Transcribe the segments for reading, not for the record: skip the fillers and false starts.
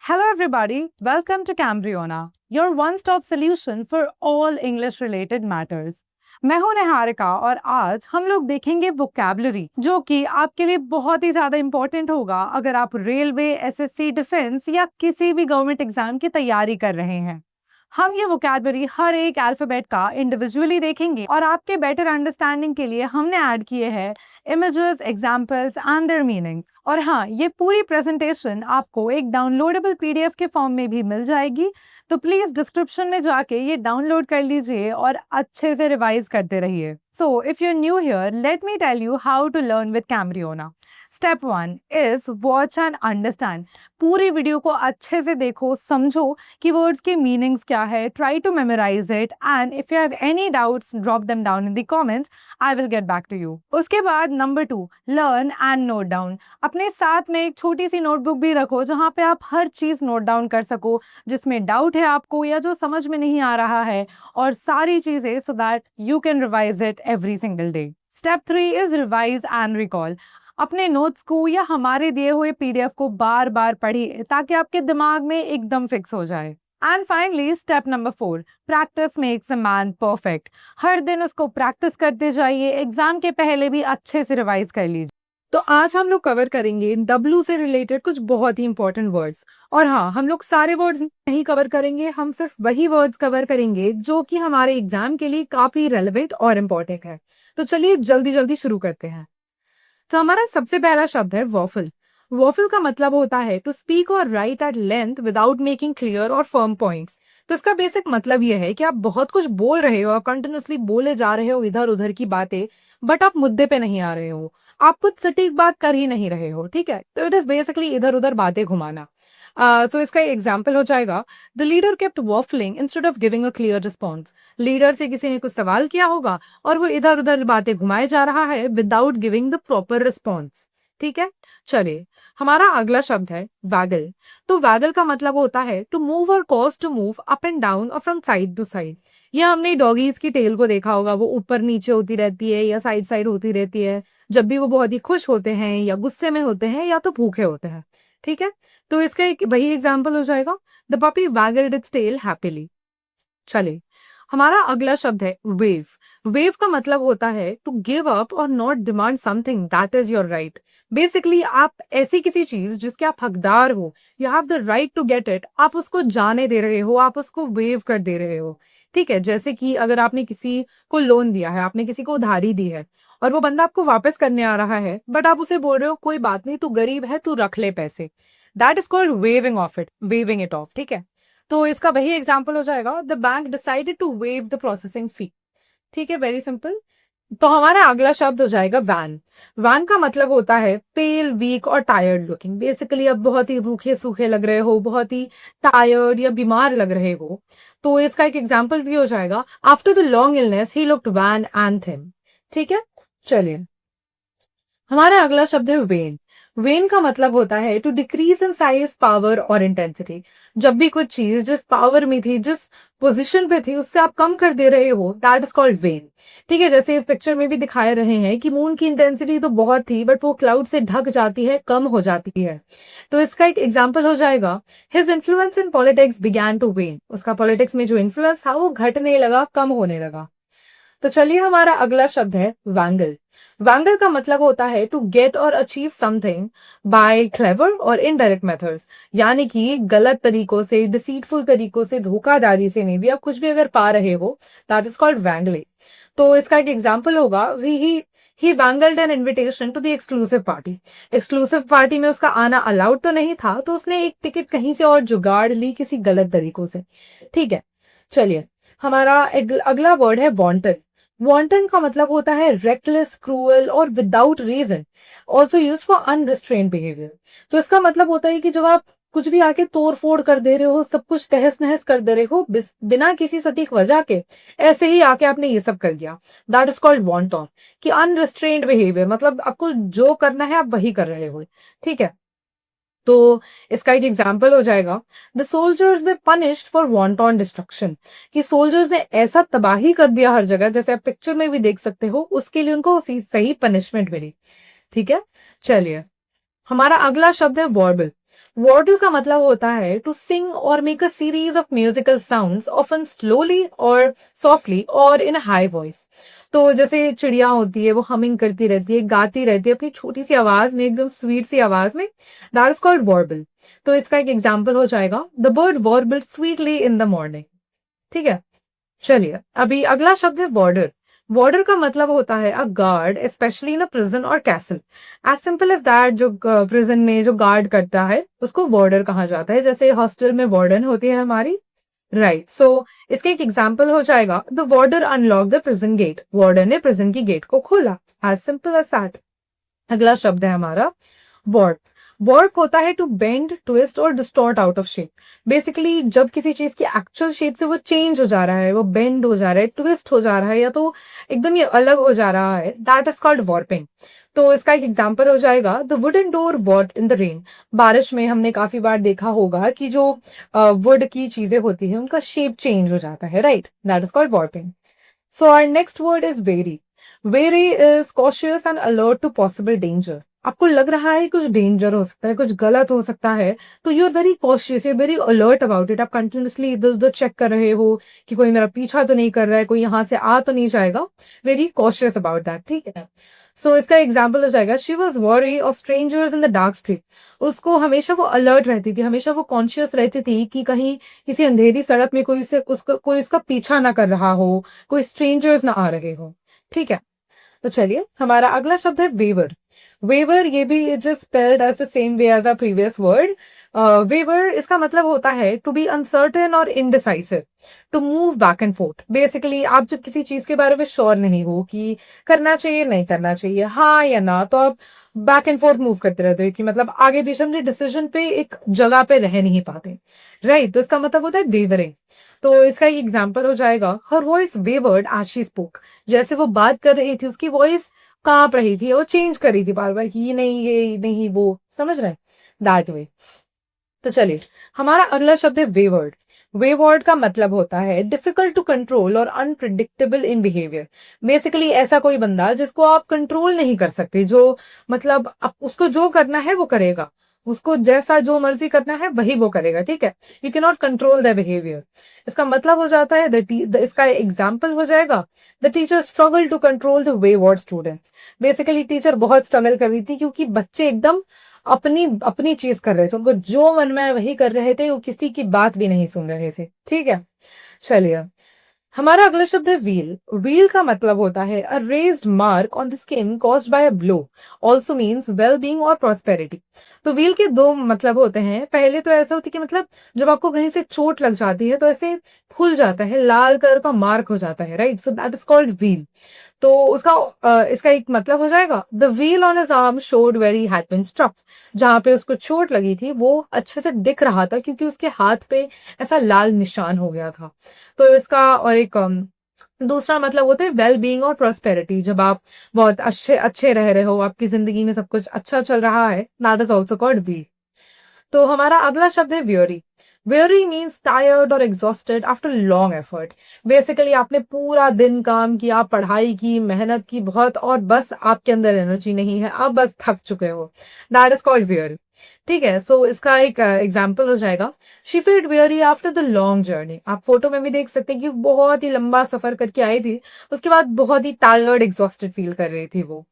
Hello, everybody. Welcome to Cambriona, your one-stop solution for all English-related matters. मैं हूं निहारिका और आज हम लोग देखेंगे वोकैबुलरी जो कि आपके लिए बहुत ही ज़्यादा इम्पोर्टेंट होगा अगर आप रेलवे, एसएससी, डिफेंस या किसी भी गवर्नमेंट एग्जाम की तैयारी कर रहे हैं। हम ये वोकैबुलरी हर एक अल्फ़ाबेट का इंडिविजुअली देखेंगे और आपके बेटर अंडरस्टैंडिंग के लिए हमने ऐड किए हैं images, examples and there meanings. और हाँ, ये पूरी प्रेजेंटेशन आपको एक डाउनलोडेबल पीडीएफ के फॉर्म में भी मिल जाएगी, तो प्लीज डिस्क्रिप्शन में जाके ये डाउनलोड कर लीजिए और अच्छे से रिवाइज करते रहिए। So if you are new here, let me tell you how to learn with Cambriona. Step 1 is watch and understand. पूरी वीडियो को अच्छे से देखो, समझो कि वर्ड्स के मीनिंग्स क्या है, try to memorize it and if you have any doubts drop them down in the comments, I will get back to you. उसके बाद number 2, learn and note down. अपने साथ में एक छोटी सी नोटबुक भी रखो जहाँ पे आप हर चीज़ नोट डाउन कर सको जिसमें डाउट है आपको या जो समझ में नहीं आ रहा है, और सारी चीज़ें so that you can revise it every single day. Step 3 is revise and recall. अपने नोट्स को या हमारे दिए हुए पीडीएफ को बार बार पढ़िए ताकि आपके दिमाग में एकदम फिक्स हो जाए। And finally step number 4, practice makes a man perfect. हर दिन उसको प्रैक्टिस करते जाइए, एग्जाम के पहले भी अच्छे से रिवाइज कर लीजिए। तो आज हम लोग कवर करेंगे W से रिलेटेड कुछ बहुत ही इंपॉर्टेंट वर्ड्स। और हाँ, हम लोग सारे वर्ड्स नहीं कवर करेंगे, हम सिर्फ वही वर्ड्स कवर करेंगे जो कि हमारे एग्जाम के लिए काफी रेलेवेंट और इम्पोर्टेंट है। तो चलिए जल्दी जल्दी शुरू करते हैं। तो हमारा सबसे पहला शब्द है वॉफल। वॉफल का मतलब होता है टू स्पीक और write at length without making clear और फर्म पॉइंट्स। तो इसका बेसिक मतलब यह है कि आप बहुत कुछ बोल रहे हो और कंटिन्यूसली बोले जा रहे हो इधर उधर की बातें, बट आप मुद्दे पे नहीं आ रहे हो, आप कुछ सटीक बात कर ही नहीं रहे हो। ठीक है, तो इट इज बेसिकली इधर उधर बातें घुमाना। तो इसका एग्जाम्पल हो जाएगा, the leader kept waffling instead of giving a clear response. Leader से किसी ने कुछ सवाल किया होगा और वो इधर उधर बातें घुमाए जा रहा है without giving the proper response. ठीक है, चलिए हमारा अगला शब्द है वैगल। तो वैगल का मतलब होता है टू मूव और cause to move up and down और फ्रॉम साइड टू साइड। या हमने डॉगीज की टेल को देखा होगा, वो ऊपर नीचे होती रहती है या साइड साइड होती रहती है जब भी वो बहुत ही खुश होते हैं या गुस्से में होते हैं या तो भूखे होते हैं। ठीक है, तो इसका एक वही एग्जाम्पल हो जाएगा, the puppy wagged its tail happily. चलिए हमारा अगला शब्द है वेव। वेव का मतलब होता है टू गिव अप और not demand something that is your right. Basically आप ऐसी किसी चीज जिसके आप हकदार हो, you have the right to get it, आप उसको जाने दे रहे हो, आप उसको वेव कर दे रहे हो। ठीक है, जैसे कि अगर आपने किसी को लोन दिया है, आपने किसी को उधारी दी है और वो बंदा आपको वापस करने आ रहा है, बट आप उसे बोल रहे हो कोई बात नहीं, तू गरीब है, तू रख ले पैसे। That is called waiving off it, waiving it off. ठीक है, तो इसका वही एग्जाम्पल हो जाएगा, the bank decided to waive the processing fee. ठीक है, वेरी सिंपल। तो हमारा अगला शब्द हो जाएगा वैन। वैन का मतलब होता है पेल, वीक और टायर्ड लुकिंग। बेसिकली अब बहुत ही रूखे सूखे लग रहे हो, बहुत ही टायर्ड या बीमार लग रहे हो, तो इसका एक एग्जाम्पल भी हो जाएगा, after the long illness he looked wan and thin. ठीक है, चलिए हमारा अगला शब्द है वेन। वेन का मतलब होता है to decrease in size, power और इंटेंसिटी। जब भी कुछ चीज जिस पावर में थी, जिस पोजीशन पे थी, उससे आप कम कर दे रहे हो, दैट इज कॉल्ड वेन। ठीक है, जैसे इस पिक्चर में भी दिखाए रहे हैं कि मून की इंटेंसिटी तो बहुत थी बट वो क्लाउड से ढक जाती है, कम हो जाती है। तो इसका एक एग्जाम्पल हो जाएगा, his influence in politics began to wane. उसका पॉलिटिक्स में जो इन्फ्लुएंस था वो घटने लगा, कम होने लगा। तो चलिए हमारा अगला शब्द है वैंगल। वैंगल का मतलब होता है टू गेट और अचीव समथिंग बाय क्लेवर और इनडायरेक्ट मेथड्स। यानी कि गलत तरीकों से, डिसीटफुल तरीकों से, धोखाधड़ी से में भी आप कुछ भी अगर पा रहे हो, दैट इज कॉल्ड वैंगलिंग। तो इसका एक एग्जाम्पल होगा, he wangled an invitation to the exclusive party. Exclusive party में उसका आना अलाउड तो नहीं था, तो उसने एक टिकट कहीं से और जुगाड़ ली किसी गलत तरीकों से। ठीक है, चलिए हमारा अगला वर्ड है वॉन्टन। वॉन्टन का मतलब होता है reckless, cruel or without reason, also use for unrestrained behaviour. तो इसका मतलब होता है कि जब आप कुछ भी आके तोड़ फोड़ कर दे रहे हो, सब कुछ तहस नहस कर दे रहे हो बिना किसी सटीक वजह के, ऐसे ही आके आपने ये सब कर दिया, दैट इज कॉल्ड वॉन्टन। कि अनरिस्ट्रेन्ड बिहेवियर मतलब आपको जो करना है आप वही कर रहे हो। ठीक है, तो इसका एक एग्जाम्पल हो जाएगा, the soldiers way punished for wanton destruction. कि सोल्जर्स ने ऐसा तबाही कर दिया हर जगह, जैसे आप पिक्चर में भी देख सकते हो, उसके लिए उनको सही पनिशमेंट मिली। ठीक है, चलिए हमारा अगला शब्द है वॉर्बल। वॉर्डल का मतलब होता है टू सिंग और make a series of musical sounds often slowly और सॉफ्टली और इन हाई वॉइस। तो जैसे चिड़िया होती है वो हमिंग करती रहती है, गाती रहती है अपनी छोटी सी आवाज में, एकदम स्वीट सी आवाज में, दैट इज कॉल्ड वॉर्बल। तो इसका एक एग्जाम्पल हो जाएगा, the bird warble sweetly in the morning. ठीक है, चलिए अभी अगला शब्द है वार्डर। वार्डर का मतलब होता है a guard, specially in a prison or castle. As simple as that, जो प्रिजन में जो गार्ड करता है उसको वार्डर कहा जाता है, जैसे हॉस्टल में वार्डन होती है हमारी। राइट, सो इसके एक एग्जाम्पल हो जाएगा, the warder unlock the prison gate. Warder ने प्रिजन की गेट को खोला। As simple as that. अगला शब्द है हमारा वॉर्प। वॉर्प होता है to bend, twist or distort out of shape. Basically जब किसी चीज की एक्चुअल शेप से वो चेंज हो जा रहा है, वो बेंड हो जा रहा है, ट्विस्ट हो जा रहा है, या तो एकदम ये अलग हो जा रहा है, दैट इज कॉल्ड वॉर्पिंग। तो इसका एक एग्जाम्पल हो जाएगा, the wooden door warp in the rain. बारिश में हमने काफी बार देखा होगा कि जो वुड की चीजें होती है उनका शेप चेंज हो जाता है, right, that is called warping. So our next word is wary. Wary is cautious and alert to possible danger. आपको लग रहा है कुछ डेंजर हो सकता है, कुछ गलत हो सकता है, तो you are very cautious, you are very alert about it. आप कंटिन्यूसली इधर उधर चेक कर रहे हो कि कोई मेरा पीछा तो नहीं कर रहा है, कोई यहाँ से आ तो नहीं जाएगा। वेरी कॉशियस अबाउट दैट, ठीक है। सो इसका एग्जाम्पल हो जाएगा, she was worry of strangers in the dark street. उसको हमेशा वो अलर्ट रहती थी, हमेशा वो कॉन्शियस रहती थी कि कहीं किसी अंधेरी सड़क में कोई उसका पीछा ना कर रहा हो, कोई स्ट्रेंजर्स ना आ रहे हो। ठीक है, तो चलिए हमारा अगला शब्द है वेवर। वेवर, ये भी it is spelled as the same way as a previous word. Waver, इसका मतलब होता है टू बी अनसर्टेन और indecisive, to move back and forth. Basically आप जब किसी चीज के बारे में श्योर नहीं हो कि करना चाहिए नहीं करना चाहिए, हाँ या ना, तो आप बैक एंड फोर्थ मूव करते रहते हो, कि मतलब आगे पीछे अपने डिसीजन पे एक जगह पे रह नहीं पाते। राइट, तो इसका मतलब होता है वेवरिंग। तो इसका एक एग्जाम्पल हो जाएगा, her voice wavered as she spoke. जैसे वो बात कर रही थी उसकी वॉइस कांप रही थी, वो चेंज कर रही थी बार बार कि ये नहीं ये नहीं वो, समझ रहे हैं, दैट वे। तो चलिए हमारा अगला शब्द है वेवर्ड। वेवर्ड का मतलब होता है डिफिकल्ट टू कंट्रोल और अनप्रिडिक्टेबल इन बिहेवियर। बेसिकली ऐसा कोई बंदा जिसको आप कंट्रोल नहीं कर सकते, जो मतलब आप उसको जो करना है वो करेगा, उसको जैसा जो मर्जी करना है वही वो करेगा, ठीक है। You can not control the behaviour. इसका मतलब हो जाता है इसका एग्जाम्पल हो जाएगा, the teacher struggle to control the wayward students. Basically teacher बहुत स्ट्रगल कर रही थी क्योंकि बच्चे एकदम अपनी अपनी चीज कर रहे थे, उनको जो मन में आए वही कर रहे थे, वो किसी की बात भी नहीं सुन रहे थे, ठीक है। चलिए हमारा अगला शब्द है व्हील। व्हील का मतलब होता है a raised mark on the skin caused by a blow, also means well being or prosperity. तो व्हील के दो मतलब होते हैं। पहले तो ऐसा होती है कि मतलब जब आपको कहीं से चोट लग जाती है तो ऐसे फूल जाता है, लाल कलर का मार्क हो जाता है, right, so that is called weal. तो इसका एक मतलब हो जाएगा, the weal on his arm showed where he had been struck. जहां पे उसको चोट लगी थी वो अच्छे से दिख रहा था क्योंकि उसके हाथ पे ऐसा लाल निशान हो गया था। तो इसका और एक दूसरा मतलब होता है वेल बीइंग और प्रोस्पेरिटी। जब आप बहुत अच्छे अच्छे रह रहे हो, आपकी जिंदगी में सब कुछ अच्छा चल रहा है, that is also called weal. तो हमारा अगला शब्द है weary। weary मीन्स टायर्ड और exhausted after long effort. Basically आपने पूरा दिन काम किया, पढ़ाई की, मेहनत की बहुत, और बस आपके अंदर एनर्जी नहीं है, आप बस थक चुके हो, दैट इज कॉल्ड weary। ठीक है, सो इसका एक एग्जाम्पल हो जाएगा, she field weary after the long journey. आप फोटो में भी देख सकते हैं कि बहुत ही लंबा सफर करके आई थी, उसके बाद बहुत ही टायर्ड एग्जॉस्टेड फील कर रही थी वो।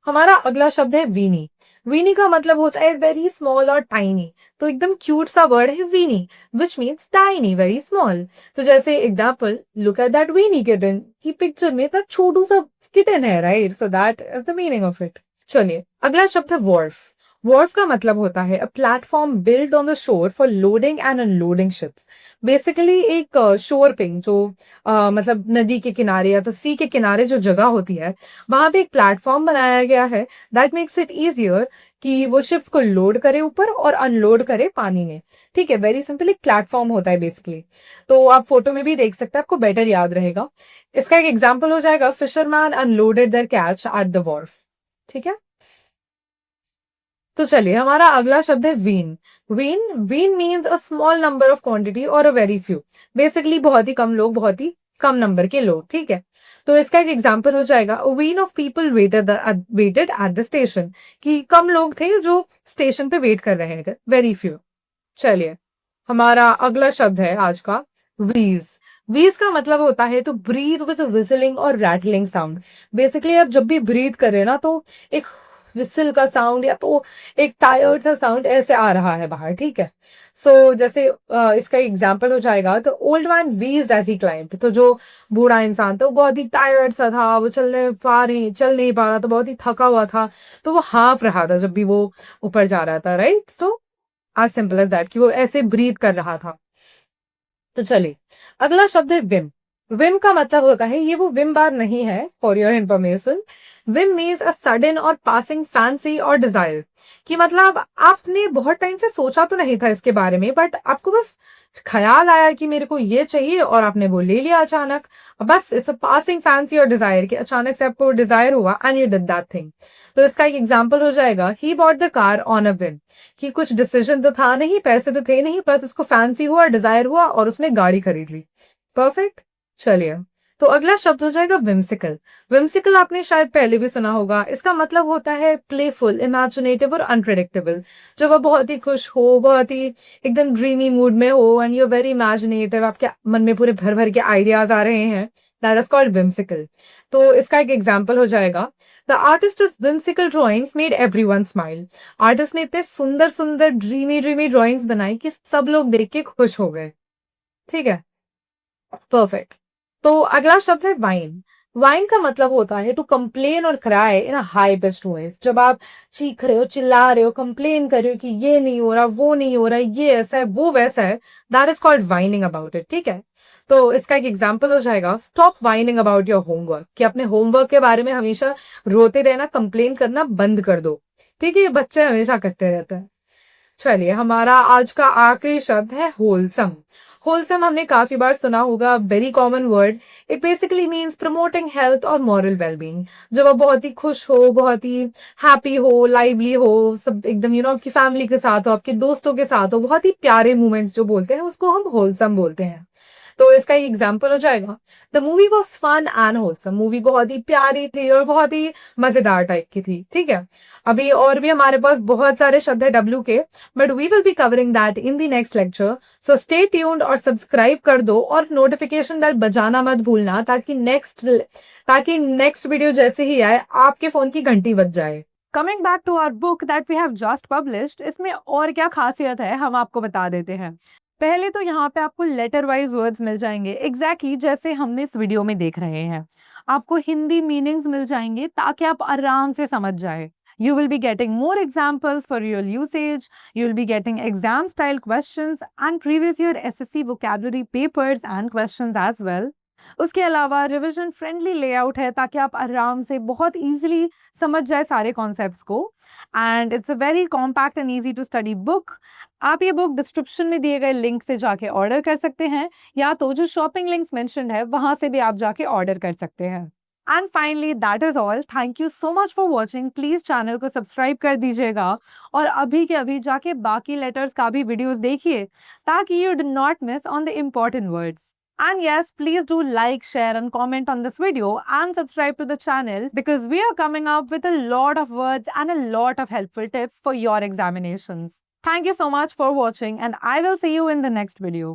हमारा अगला शब्द है वीनी। वीनी का मतलब होता है वेरी स्मॉल और टाइनी। तो एकदम क्यूट सा वर्ड है weeny, which means tiny, very small. तो जैसे example, look at that weeny kitten, की पिक्चर में तो छोटू सा किटन है, right, so that is the meaning of it. चलिए अगला शब्द है वॉर्फ। वॉर्फ का मतलब होता है a platform build on the shore for loading and unloading ships. Basically एक शोर पे जो मतलब नदी के किनारे या तो सी के किनारे जो जगह होती है, वहां पे एक प्लेटफॉर्म बनाया गया है, दैट मेक्स इट इजियर कि वो शिप्स को लोड करे ऊपर और अनलोड करे पानी में। ठीक है, वेरी सिंपल एक प्लेटफॉर्म होता है बेसिकली। तो आप फोटो में भी देख सकते हैं, आपको बेटर याद रहेगा। इसका एक एग्जाम्पल हो जाएगा, fisherman unloaded their catch at the wharf. ठीक है, तो चलिए हमारा अगला शब्द है ween. Ween means a small number of quantity और अ वेरी फ्यू। बेसिकली बहुत ही कम लोग बहुत ही कम नंबर के लोग, ठीक है। तो इसका एक एग्जाम्पल हो जाएगा, a vein of people waited at the station, कि कम लोग थे जो स्टेशन पे वेट कर रहे थे, वेरी फ्यू। चलिए, हमारा अगला शब्द है आज का व्हीज। व्हीज का मतलब होता है टू ब्रीथ विद विजलिंग और रैटलिंग साउंड। बेसिकली आप जब भी ब्रीथ कर रहे हैं ना, तो एक विसल का साउंड या तो एक टायर्ड सा साउंड ऐसे आ रहा है बाहर, ठीक है। जैसे इसका एग्जाम्पल हो जाएगा, तो old man wheezed as he climb. तो जो बूढ़ा इंसान था वो बहुत ही टायर्ड सा था, वो चल नहीं पा रहा था, बहुत ही थका हुआ था, तो वो हाँफ रहा था जब भी वो ऊपर जा रहा था, right. as simple as that, कि वो ऐसे ब्रीथ कर रहा था। तो चलिए, अगला शब्द है विम। विम का मतलब होता है, ये वो विम बार नहीं है, for your information. Vim means a sudden और पासिंग फैंसी और डिजायर, कि मतलब आपने बहुत टाइम से सोचा तो नहीं था इसके बारे में, बट आपको बस ख्याल आया कि मेरे को ये चाहिए और आपने वो ले लिया अचानक। बस इट्स अ पासिंग फैंसी और डिजायर, कि अचानक से आपको डिजायर हुआ and you did that thing. तो इसका एक एग्जाम्पल हो जाएगा, he bought the car on a Vim, कि कुछ डिसीजन तो था नहीं, पैसे तो थे नहीं, बस इसको फैंसी हुआ, डिजायर हुआ और उसने गाड़ी खरीद ली। परफेक्ट। चलिए, तो अगला शब्द हो जाएगा विम्सिकल। विम्सिकल आपने शायद पहले भी सुना होगा। इसका मतलब होता है प्लेफुल, इमेजिनेटिव और अनप्रेडिक्टेबल। जब आप बहुत ही खुश हो, बहुत ही एकदम ड्रीमी मूड में हो एंड यू वेरी इमेजिनेटिव, आपके मन में पूरे भर भर के आइडियाज आ रहे हैं, दैट इज कॉल्ड विम्सिकल। तो इसका एक एग्जाम्पल हो जाएगा, the artist whimsical drawings made everyone smile. Artist ने इतने सुंदर सुंदर ड्रीमी ड्रीमी ड्राइंग्स बनाई कि सब लोग देख के खुश हो गए, ठीक है। परफेक्ट। तो अगला शब्द है वाइन। वाइन का मतलब होता है टू कंप्लेन और cry in a high pitched voice. जब आप चीख रहे हो, चिल्ला रहे हो, कंप्लेन कर रहे हो कि ये नहीं हो रहा, वो नहीं हो रहा, ये ऐसा है, वो वैसा है, that is called whining about it, ठीक है। तो इसका एक एग्जाम्पल हो जाएगा, stop whining about your homework, कि अपने होमवर्क के बारे में हमेशा रोते रहना, कंप्लेन करना बंद कर दो, ठीक है। ये बच्चे हमेशा करते रहते हैं। चलिए, हमारा आज का आखिरी शब्द है होलसम। होलसम हमने काफी बार सुना होगा, very common word. It basically means promoting health और मॉरल वेलबींग। जब आप बहुत ही खुश हो, बहुत ही हैप्पी हो, लाइवली हो, सब एकदम आपकी फैमिली के साथ हो, आपके दोस्तों के साथ हो, बहुत ही प्यारे मोमेंट्स जो बोलते हैं उसको हम होलसम बोलते हैं। तो इसका एक एग्जाम्पल हो जाएगा, the movie was fun and wholesome. Movie बहुत ही प्यारी थी और बहुत ही मजेदार टाइप की थी, ठीक है। अभी और भी हमारे पास बहुत सारे शब्द है W K, but we will be covering that in the next lecture. So stay tuned और सब्सक्राइब कर दो और नोटिफिकेशन बेल बजाना मत भूलना, ताकि नेक्स्ट वीडियो जैसे ही आए आपके फोन की घंटी बज जाए। Coming back to our book that we have just published, इसमें और क्या खासियत है हम आपको बता देते हैं। पहले तो यहाँ पे आपको लेटर वाइज वर्ड्स मिल जाएंगे, एग्जैक्टली जैसे हमने इस वीडियो में देख रहे हैं। आपको हिंदी मीनिंग्स मिल जाएंगे ताकि आप आराम से समझ जाए। You will be getting more examples for your usage. You will be getting exam style questions and previous year SSC vocabulary papers and questions as well. उसके अलावा रिविजन फ्रेंडली लेआउट है ताकि आप आराम से बहुत इजीली समझ जाए सारे कॉन्सेप्ट्स को। And it's a very compact and easy to study book. आप ये बुक डिस्क्रिप्शन में दिए गए लिंक से जाके ऑर्डर कर सकते हैं, या तो जो शॉपिंग लिंक्स मेंशन्ड है वहां से भी आप जाके ऑर्डर कर सकते हैं। And finally that is all. Thank you so much for watching. Please channel को सब्सक्राइब कर दीजिएगा और अभी के अभी जाके बाकी लेटर्स का भी वीडियोस देखिए ताकि you do not miss on the important words. And yes, please do like, share and comment on this video and subscribe to the channel because we are coming up with a lot of words and a lot of helpful tips for your examinations. Thank you so much for watching and I will see you in the next video.